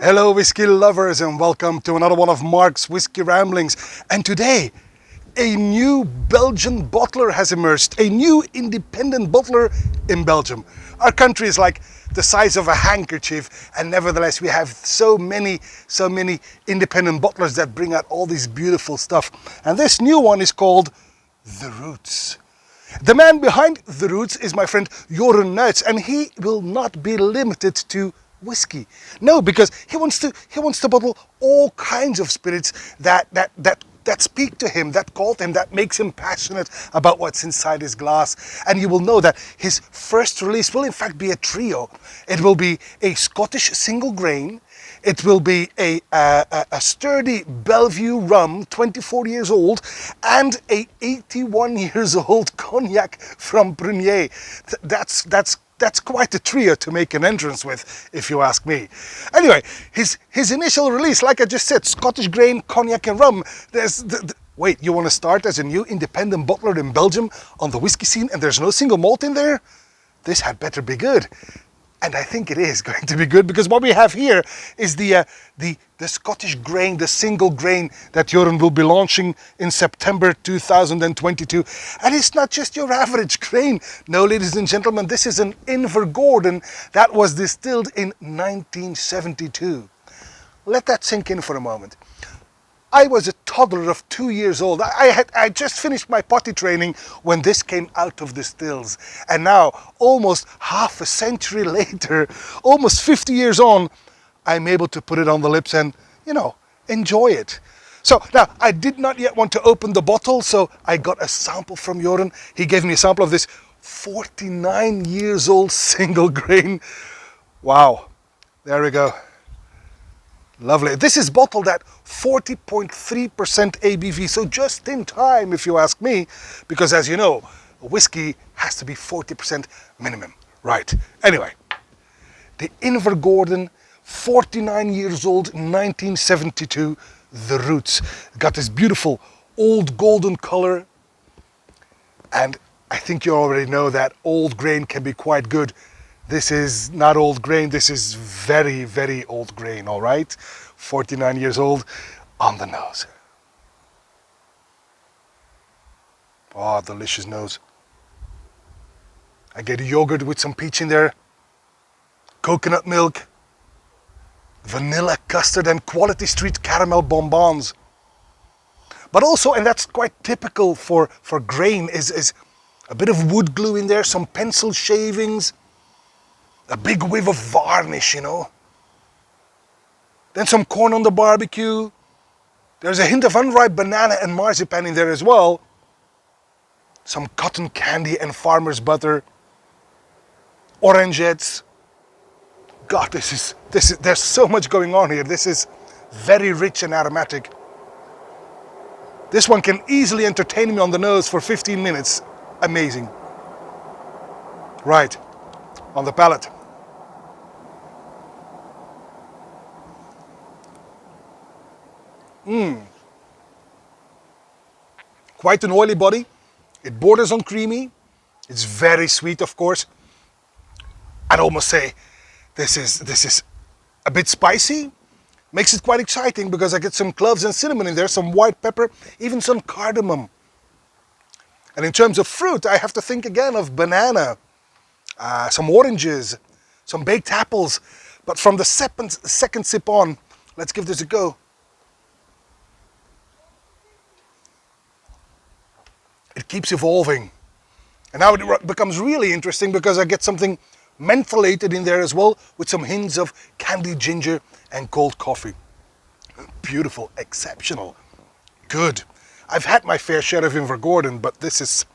Hello whiskey lovers and welcome to another one of Mark's Whiskey Ramblings. And today, a new Belgian bottler has emerged, a new independent bottler in Belgium. Our country is like the size of a handkerchief, and nevertheless we have so many independent bottlers that bring out all this beautiful stuff. And this new one is called The Roots. The man behind The Roots is my friend Joren Nuyts, and he will not be limited to whiskey. No, because he wants to bottle all kinds of spirits that speak to him, that call to him, that makes him passionate about what's inside his glass. And you will know that his first release will in fact be a trio. It will be a Scottish single grain. It will be a sturdy Bellevue rum, 24 years old, and a 81 years old cognac from Prunier. That's quite a trio to make an entrance with, if you ask me. Anyway, his initial release, like I just said, Scottish grain, cognac and rum. Wait, you want to start as a new independent bottler in Belgium on the whiskey scene and there's no single malt in there? This had better be good. And I think it is going to be good, because what we have here is the Scottish grain, the single grain that Joren will be launching in September 2022. And it's not just your average grain. No, ladies and gentlemen, this is an Invergordon that was distilled in 1972. Let that sink in for a moment. I was a toddler of 2 years old. I just finished my potty training when this came out of the stills. And now, almost half a century later, almost 50 years on, I'm able to put it on the lips and, enjoy it. So now, I did not yet want to open the bottle, so I got a sample from Joren. He gave me a sample of this 49 years old single grain. Wow, there we go. Lovely. This is bottled at 40.3% ABV, so just in time if you ask me, because as you know, whiskey has to be 40% minimum. Right. Anyway, the Invergordon, 49 years old, 1972, The Roots. Got this beautiful old golden color, and I think you already know that old grain can be quite good. This is not old grain, this is very, very old grain, all right? 49 years old on the nose. Oh, delicious nose. I get yogurt with some peach in there, coconut milk, vanilla custard and quality street caramel bonbons. But also, and that's quite typical for grain, is a bit of wood glue in there, some pencil shavings, a big whiff of varnish, Then some corn on the barbecue. There's a hint of unripe banana and marzipan in there as well. Some cotton candy and farmer's butter. Orangettes. God, there's so much going on here. This is very rich and aromatic. This one can easily entertain me on the nose for 15 minutes. Amazing. Right, on the palate. Quite an oily body. It borders on creamy. It's very sweet, of course. I'd almost say this is a bit spicy. Makes it quite exciting because I get some cloves and cinnamon in there, some white pepper, even some cardamom. And in terms of fruit, I have to think again of banana, some oranges, some baked apples. But from the second sip on, let's give this a go. It keeps evolving. And now it becomes really interesting because I get something mentholated in there as well, with some hints of candied ginger and cold coffee. Beautiful, exceptional, good. I've had my fair share of Invergordon, but this is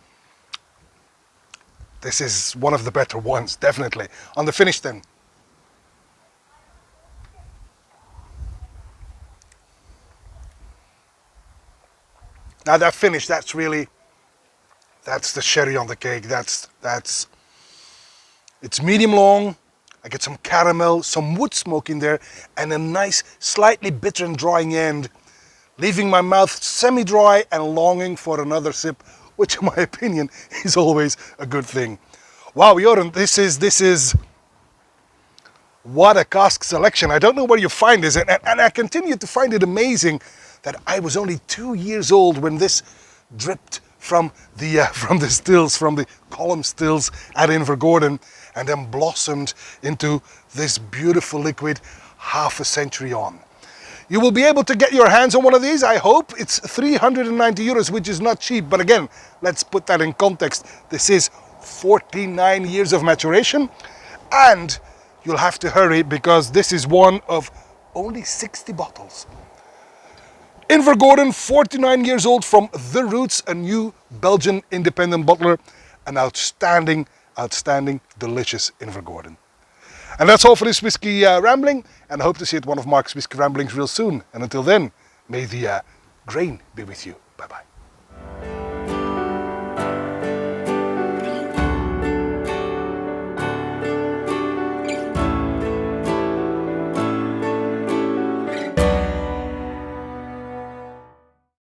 one of the better ones, definitely. On the finish then. Now that finish, that's the cherry on the cake. It's medium long. I get some caramel, some wood smoke in there, and a nice, slightly bitter and drying end, leaving my mouth semi-dry and longing for another sip, which in my opinion is always a good thing. Wow, Joren, this is What a cask selection. I don't know where you find this, and I continue to find it amazing that I was only 2 years old when this dripped from the stills, from the column stills at Invergordon, and then blossomed into this beautiful liquid half a century on. You will be able to get your hands on one of these, I hope. It's 390 euros, which is not cheap, but again, let's put that in context. This is 49 years of maturation, and you'll have to hurry because this is one of only 60 bottles. Invergordon, 49 years old, from The Roots, a new Belgian independent bottler, an outstanding, delicious Invergordon. And that's all for this whiskey rambling, and I hope to see you at one of Mark's whiskey ramblings real soon. And until then, may the grain be with you. Bye-bye.